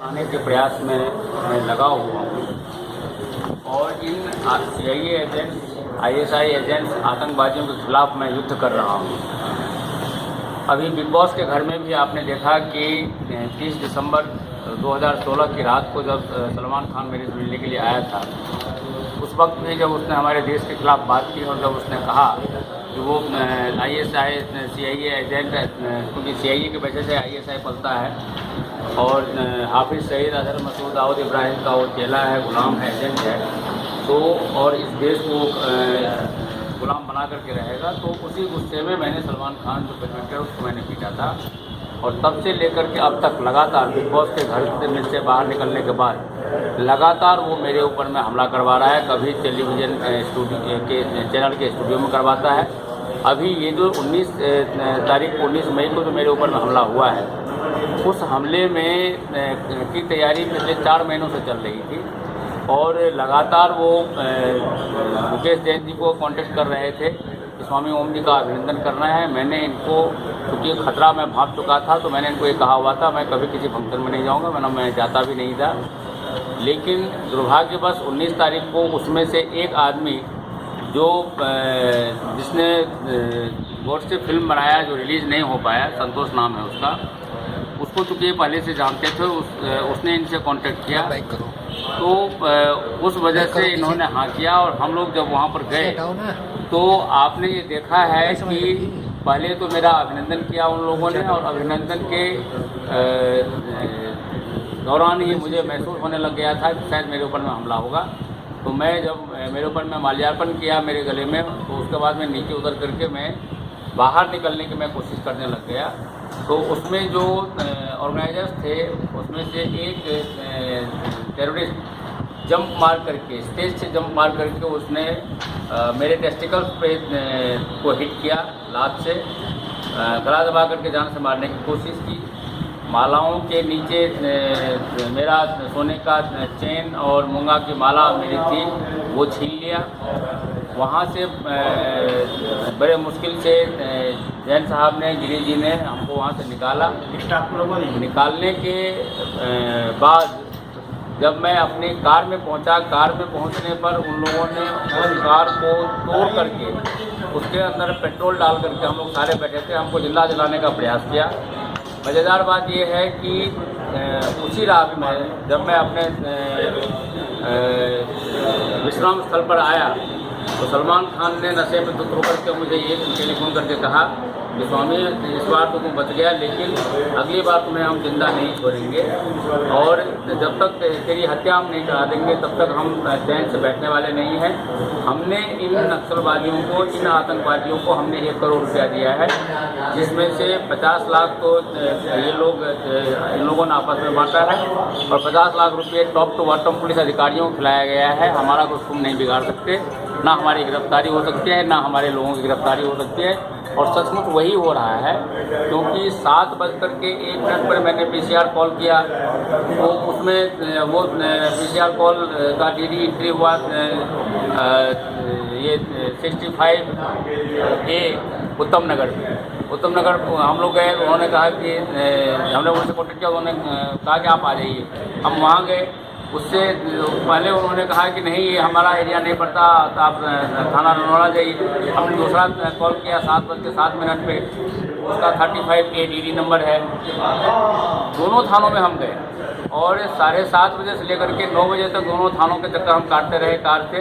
आने के प्रयास में मैं लगा हुआ हूँ और इन CIA एजेंट्स, ISI एजेंट्स, आतंकवादियों के खिलाफ मैं युद्ध कर रहा हूँ। अभी बिग बॉस के घर में भी आपने देखा कि 30 दिसंबर 2016 की रात को जब सलमान खान मेरे से मिलने के लिए आया था, उस वक्त भी जब उसने हमारे देश के खिलाफ बात की और जब उसने कहा कि वो ISI CIA एजेंट है, क्योंकि CIA की वजह से ISI पलता है और हाफिज़ सईद, अजहर मसूद, दाऊद इब्राहिम का वो चेला है, गुलाम है, एजेंट है, तो और इस देश को गुलाम बना करके रहेगा। तो उसी गुस्से में मैंने सलमान खान जो प्रेजेंटर उसको मैंने पीटा था और तब से लेकर के अब तक लगातार बिग बॉस के घर से बाहर निकलने के बाद लगातार वो मेरे ऊपर में हमला करवा रहा है। कभी टेलीविज़न स्टूडियो के चैनल के स्टूडियो में करवाता है। अभी ये जो 19 मई को जो मेरे ऊपर में हमला हुआ है, उस हमले में की तैयारी पिछले 4 महीनों से चल रही थी और लगातार वो मुकेश जैन जी को कांटेक्ट कर रहे थे कि स्वामी ओम जी का अभिनंदन करना है। मैंने इनको, क्योंकि खतरा मैं भांप चुका था, तो मैंने इनको ये कहा हुआ था मैं कभी किसी फंक्शन में नहीं जाऊंगा, वरना मैं जाता भी नहीं था। लेकिन दुर्भाग्यवश 19 तारीख को उसमें से एक आदमी जो जिसने गॉडसे फिल्म बनाया जो रिलीज़ नहीं हो पाया, संतोष नाम है उसका, उसको चूँकि पहले से जानते थे, उसने इनसे कांटेक्ट किया, तो उस वजह से इन्होंने हाँ किया। और हम लोग जब वहाँ पर गए तो आपने ये देखा है कि पहले तो मेरा अभिनंदन किया उन लोगों ने और अभिनंदन के दौरान ही मुझे महसूस होने लग गया था कि शायद मेरे ऊपर में हमला होगा। तो मैं जब मेरे ऊपर में माल्यार्पण किया मेरे गले में, तो उसके बाद मैं नीचे उतर करके मैं बाहर निकलने की मैं कोशिश करने लग गया। तो उसमें जो ऑर्गेनाइजर्स थे उसमें से एक टेररिस्ट जंप मार करके, स्टेज से जंप मार करके उसने मेरे टेस्टिकल्स पे को हिट किया लात से, गला दबा करके जान से मारने की कोशिश की। मालाओं के नीचे मेरा सोने का चेन और मूंगा की माला मेरी थी वो छीन लिया। वहाँ से बड़े मुश्किल से जैन साहब ने, गिरी जी ने हमको वहाँ से निकाला। निकालने के बाद जब मैं अपनी कार में पहुंचा, कार में पहुंचने पर उन लोगों ने उस कार को तोड़ करके उसके अंदर पेट्रोल डाल करके, हम लोग सारे बैठे थे, हमको जिंदा जलाने का प्रयास किया। मज़ेदार बात यह है कि उसी रात में जब मैं अपने विश्राम स्थल पर आया तो सलमान खान ने नशे में धुत होकर के मुझे ये टेलीफोन करके कहा कि स्वामी, इस बार तो तुम बच गया, लेकिन अगली बार तुम्हें हम जिंदा नहीं छोड़ेंगे और जब तक तेरी हत्या हम नहीं करा देंगे तब तक हम चैन से बैठने वाले नहीं हैं। हमने इन नक्सलवादियों को, इन आतंकवादियों को हमने 1 करोड़ रुपया दिया है, जिसमें से 50 लाख तो ये लोग, इन लोगों ने आपस में बांटा है और 50 लाख रुपये टॉप टू बॉटम पुलिस अधिकारियों को खिलाया गया है। हमारा कुछ तुम नहीं बिगाड़ सकते, ना हमारी गिरफ्तारी हो सकती है, ना हमारे लोगों की गिरफ्तारी हो सकती है। और सचमुच वही हो रहा है, क्योंकि 7:01 पर मैंने PCR कॉल किया, तो उसमें वो PCR कॉल का DD एंट्री हुआ ये 65A उत्तम नगर हम लोग गए। उन्होंने कहा कि हमने उनसे कॉन्टेक्ट किया, उन्होंने कहा कि आप आ जाइए। हम वहाँ गए, उससे पहले उन्होंने कहा कि नहीं, ये हमारा एरिया नहीं पड़ता, तो आप थाना रनौला जाइए। हमने दूसरा कॉल किया 7:07 पे, उसका 35A DD नंबर है। दोनों थानों में हम गए और 7:30 बजे से लेकर के 9 बजे तक दोनों थानों के चक्कर हम काटते रहे कार से।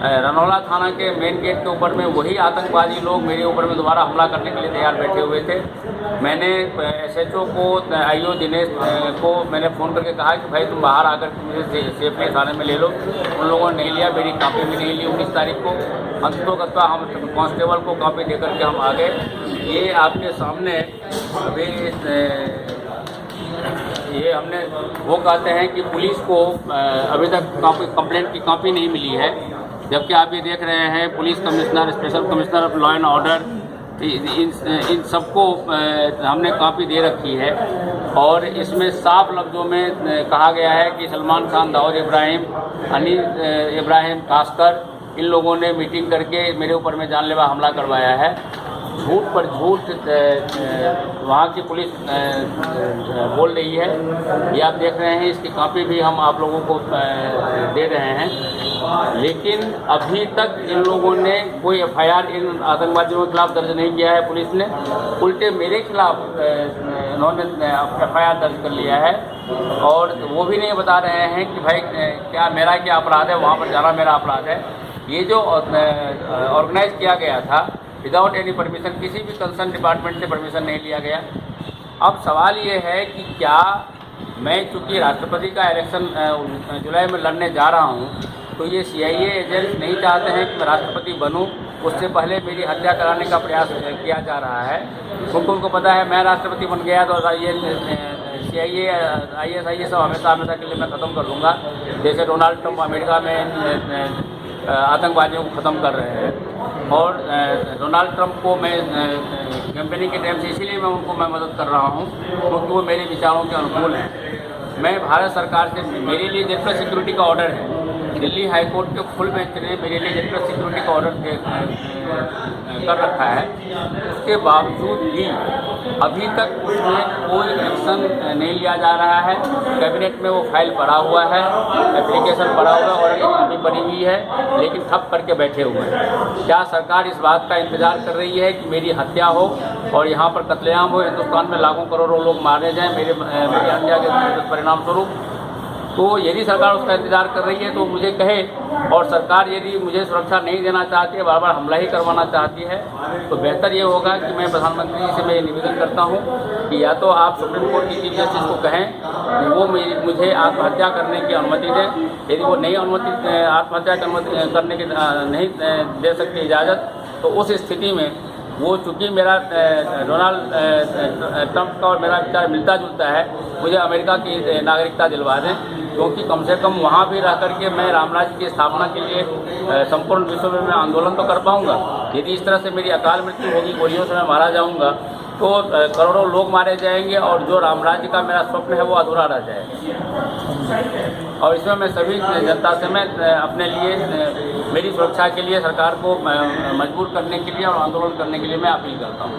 रनौला थाना के मेन गेट के ऊपर में वही आतंकवादी लोग मेरे ऊपर में दोबारा हमला करने के लिए तैयार बैठे हुए थे। मैंने SHO को, IO दिनेश को मैंने फ़ोन करके कहा कि भाई तुम बाहर आकर मुझे सेफली थाने में ले लो। उन लोगों ने नहीं लिया, मेरी कॉपी भी नहीं ली 19 तारीख को। अंततोगत्वा हम कांस्टेबल को कॉपी दे करके हम आ गए। ये आपके सामने अभी ये हमने, वो कहते हैं कि पुलिस को अभी तक कंप्लेंट की कॉपी नहीं मिली है, जबकि आप ये देख रहे हैं police commissioner, special commissioner of law and order, इन सबको हमने कॉपी दे रखी है। और इसमें साफ लफ्ज़ों में कहा गया है कि सलमान खान, दाऊद इब्राहिम, अनिल इब्राहिम खासकर, इन लोगों ने मीटिंग करके मेरे ऊपर में जानलेवा हमला करवाया है। झूठ पर झूठ वहाँ की पुलिस बोल रही है। ये आप देख रहे हैं, इसकी कॉपी भी हम आप लोगों को दे रहे हैं। लेकिन अभी तक इन लोगों ने कोई एफआईआर इन आतंकवादियों के खिलाफ दर्ज नहीं किया है पुलिस ने। उल्टे मेरे खिलाफ इन्होंने एफआईआर दर्ज कर लिया है और वो भी नहीं बता रहे हैं कि भाई क्या मेरा क्या अपराध है, वहाँ पर जाना मेरा अपराध है। ये जो ऑर्गेनाइज किया गया था विदाउट एनी परमिशन, किसी भी कंसर्न डिपार्टमेंट से परमिशन नहीं लिया गया। अब सवाल ये है कि क्या मैं चूँकि राष्ट्रपति का इलेक्शन जुलाई में लड़ने जा रहा हूँ, तो ये CIA एजेंट नहीं चाहते हैं कि मैं राष्ट्रपति बनूं, उससे पहले मेरी हत्या कराने का प्रयास किया जा रहा है। क्योंकि उनको पता है मैं राष्ट्रपति बन गया तो ये CIA ISIS सब हमेशा के लिए मैं ख़त्म कर दूँगा। जैसे डोनाल्ड ट्रंप अमेरिका में आतंकवादियों को ख़त्म कर रहे हैं। और डोनाल्ड ट्रंप को मैं कैंपेनिंग के टाइम से इसीलिए मैं मदद कर रहा हूँ क्योंकि वो मेरे विचारों के अनुकूल हैं। मैं भारत सरकार से, मेरे लिए जेनरल सिक्योरिटी का ऑर्डर है, दिल्ली हाई कोर्ट के फुल बेंच ने मेरे लिए जनरल सिक्योरिटी का ऑर्डर कर रखा है। उसके बावजूद भी अभी तक उसमें कोई एक्शन नहीं लिया जा रहा है। कैबिनेट में वो फाइल पड़ा हुआ है, एप्लीकेशन पड़ा हुआ है और अभी बनी हुई है, लेकिन ठप करके बैठे हुए हैं। क्या सरकार इस बात का इंतजार कर रही है कि मेरी हत्या हो और यहाँ पर कत्लेआम हो, हिंदुस्तान में लाखों करोड़ों लोग मारे जाएँ मेरी हत्या के परिणाम स्वरूप? तो यदि सरकार उसका इंतजार कर रही है तो मुझे कहे, और सरकार यदि मुझे सुरक्षा नहीं देना चाहती है, बार बार हमला ही करवाना चाहती है, तो बेहतर ये होगा कि मैं प्रधानमंत्री से मैं ये निवेदन करता हूँ कि या तो आप सुप्रीम कोर्ट की चीफ जस्टिस को कहें कि वो मुझे आत्महत्या करने की अनुमति दें। यदि वो नहीं आत्महत्या करने की नहीं दे सकती इजाज़त, तो उस स्थिति में वो चूँकि मेरा डोनाल्ड ट्रंप का और मेरा विचार मिलता जुलता है, मुझे अमेरिका की नागरिकता दिलवा दें, क्योंकि कम से कम वहाँ भी रह करके मैं रामराज्य की स्थापना के लिए संपूर्ण विश्व में मैं आंदोलन तो कर पाऊँगा। यदि इस तरह से मेरी अकाल मृत्यु होगी, गोलियों से मैं मारा जाऊँगा, तो करोड़ों लोग मारे जाएंगे और जो रामराज्य का मेरा स्वप्न है वो अधूरा रह जाएगा। और इसमें मैं सभी जनता से मैं अपने लिए, मेरी सुरक्षा के लिए सरकार को मजबूर करने के लिए और आंदोलन करने के लिए मैं अपील करता हूँ।